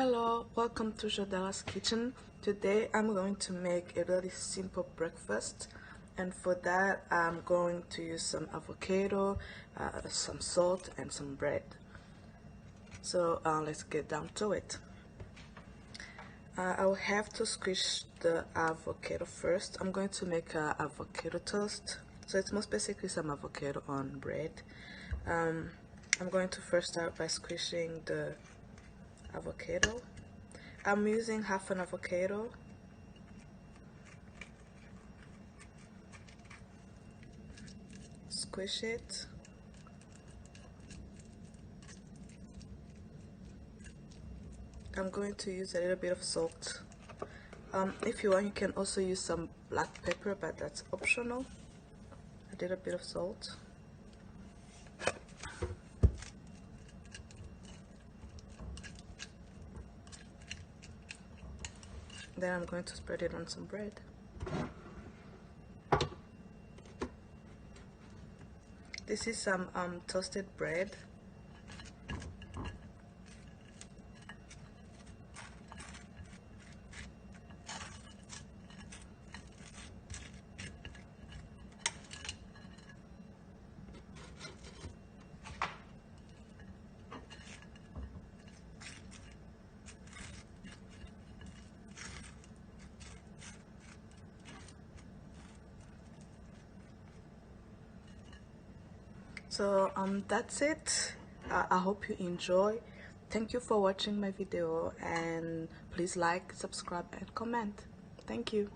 Hello, welcome to Jodela's kitchen. Today I'm going to make a really simple breakfast, and for that I'm going to use some avocado, some salt and some bread. So let's get down to it. I'll have to squish the avocado first. I'm going to make a avocado toast. So it's most basically some avocado on bread. I'm going to first start by squishing the avocado. I'm using half an avocado. Squish it. I'm going to use a little bit of salt. If you want, you can also use some black pepper, but that's optional. A little bit of salt. Then I'm going to spread it on some bread. This is some toasted bread. So that's it. I hope you enjoy. Thank you for watching my video, and please like, subscribe and comment. Thank you.